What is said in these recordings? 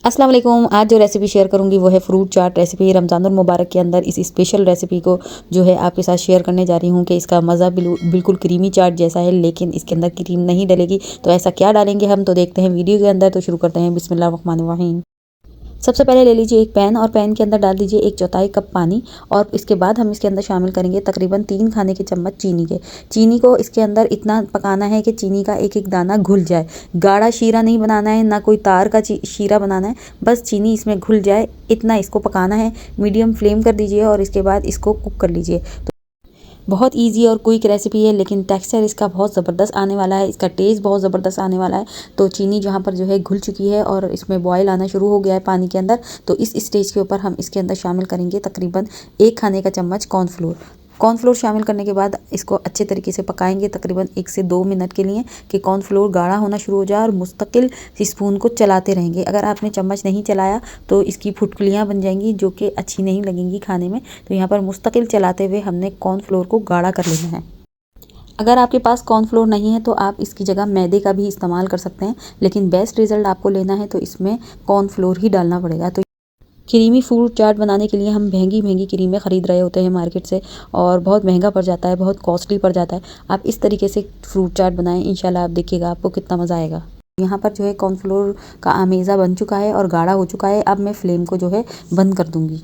अस्सलाम वालेकुम। आज जो रेसिपी शेयर करूंगी वो है फ्रूट चाट रेसिपी। रमज़ानुल मुबारक के अंदर इस स्पेशल रेसिपी को जो है आपके साथ शेयर करने जा रही हूँ कि इसका मज़ा बिल्कुल क्रीमी चाट जैसा है, लेकिन इसके अंदर क्रीम नहीं डलेगी। तो ऐसा क्या डालेंगे हम, तो देखते हैं वीडियो के अंदर। तो शुरू करते हैं। बिस्मिल्लाह रहमान रहीम। सबसे पहले ले लीजिए एक पैन और पैन के अंदर डाल दीजिए 1/4 कप पानी। और इसके बाद हम इसके अंदर शामिल करेंगे तकरीबन 3 खाने के चम्मच चीनी के। चीनी को इसके अंदर इतना पकाना है कि चीनी का एक एक दाना घुल जाए। गाढ़ा शीरा नहीं बनाना है, ना कोई तार का शीरा बनाना है, बस चीनी इसमें घुल जाए इतना इसको पकाना है। मीडियम फ्लेम कर दीजिए और इसके बाद इसको कुक कर लीजिए। बहुत इजी और क्विक रेसिपी है, लेकिन टेक्सचर इसका बहुत ज़बरदस्त आने वाला है, इसका टेस्ट बहुत ज़बरदस्त आने वाला है। तो चीनी जहाँ पर जो है घुल चुकी है और इसमें बॉयल आना शुरू हो गया है पानी के अंदर, तो इस स्टेज के ऊपर हम इसके अंदर शामिल करेंगे तकरीबन 1 खाने का चम्मच कॉर्नफ्लोर। कॉर्नफ्लोर शामिल करने के बाद इसको अच्छे तरीके से पकाएंगे तकरीबन 1 से 2 मिनट के लिए कि कॉर्नफ्लोर गाढ़ा होना शुरू हो जाए, और मुस्तकिल स्पून को चलाते रहेंगे। अगर आपने चम्मच नहीं चलाया तो इसकी फुटकुलियाँ बन जाएंगी जो कि अच्छी नहीं लगेंगी खाने में। तो यहाँ पर मुस्तकिल चलाते हुए हमने कॉर्नफ्लोर को गाढ़ा कर लेना है। अगर आपके पास कॉर्नफ्लोर नहीं है तो आप इसकी जगह मैदे का भी इस्तेमाल कर सकते हैं, लेकिन बेस्ट रिजल्ट आपको लेना है तो इसमें कॉर्नफ्लोर ही डालना पड़ेगा। तो क्रीमी फ्रूट चाट बनाने के लिए हम महंगी महंगी क्रीमें ख़रीद रहे होते हैं मार्केट से, और बहुत महंगा पड़ जाता है, बहुत कॉस्टली पड़ जाता है। आप इस तरीके से फ्रूट चाट बनाएं, इंशाल्लाह आप देखिएगा आपको कितना मज़ा आएगा। यहाँ पर जो है कॉर्नफ्लोर का आमेज़ा बन चुका है और गाढ़ा हो चुका है। अब मैं फ्लेम को जो है बंद कर दूँगी।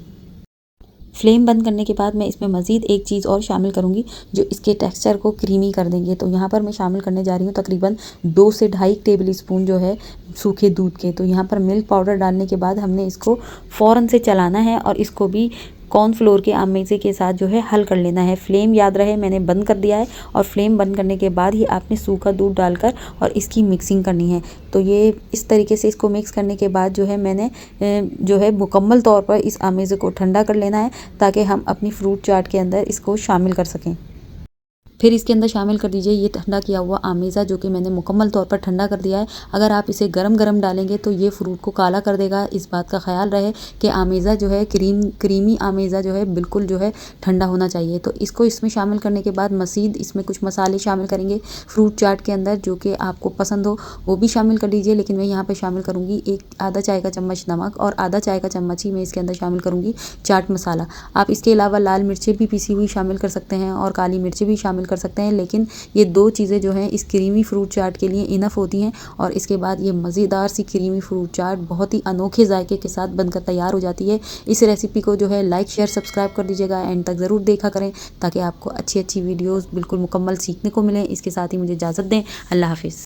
फ्लेम बंद करने के बाद मैं इसमें मज़ीद एक चीज़ और शामिल करूँगी जो इसके टेक्सचर को क्रीमी कर देंगे। तो यहाँ पर मैं शामिल करने जा रही हूँ तकरीबन 2 से 2.5 टेबल स्पून जो है सूखे दूध के। तो यहाँ पर मिल्क पाउडर डालने के बाद हमने इसको फ़ौरन से चलाना है और इसको भी कॉर्नफ्लोर के आमेज़े के साथ जो है हल कर लेना है। फ्लेम याद रहे मैंने बंद कर दिया है, और फ्लेम बंद करने के बाद ही आपने सूखा दूध डालकर और इसकी मिक्सिंग करनी है। तो ये इस तरीके से इसको मिक्स करने के बाद जो है मैंने जो है मुकम्मल तौर पर इस आमेज़े को ठंडा कर लेना है, ताकि हम अपनी फ्रूट चाट के अंदर इसको शामिल कर सकें। फिर इसके अंदर शामिल कर दीजिए ये ठंडा किया हुआ आमेज़ा, जो कि मैंने मुकम्मल तौर पर ठंडा कर दिया है। अगर आप इसे गरम गरम डालेंगे तो ये फ्रूट को काला कर देगा। इस बात का ख्याल रहे कि आमेज़ा जो है क्रीमी आमेज़ा जो है बिल्कुल जो है ठंडा होना चाहिए। तो इसको इसमें शामिल करने के बाद मज़ीद इसमें कुछ मसाले शामिल करेंगे फ्रूट चाट के अंदर, जो कि आपको पसंद हो वो भी शामिल कर लीजिए। लेकिन मैं यहाँ पर शामिल करूँगी आधा चाय का चम्मच नमक, और आधा चाय का चम्मच ही मैं इसके अंदर शामिल करूँगी चाट मसाला। आप इसके अलावा लाल मिर्चें भी पीसी हुई शामिल कर सकते हैं और काली मिर्चें भी शामिल कर सकते हैं, लेकिन ये 2 चीज़ें जो हैं इस क्रीमी फ्रूट चाट के लिए इनफ होती हैं। और इसके बाद ये मज़ेदार सी क्रीमी फ्रूट चाट बहुत ही अनोखे जायके के साथ बनकर तैयार हो जाती है। इस रेसिपी को जो है लाइक शेयर सब्सक्राइब कर दीजिएगा, एंड तक ज़रूर देखा करें ताकि आपको अच्छी अच्छी वीडियोज़ बिल्कुल मुकम्मल सीखने को मिलें। इसके साथ ही मुझे इजाज़त दें। अल्लाह हाफिज़।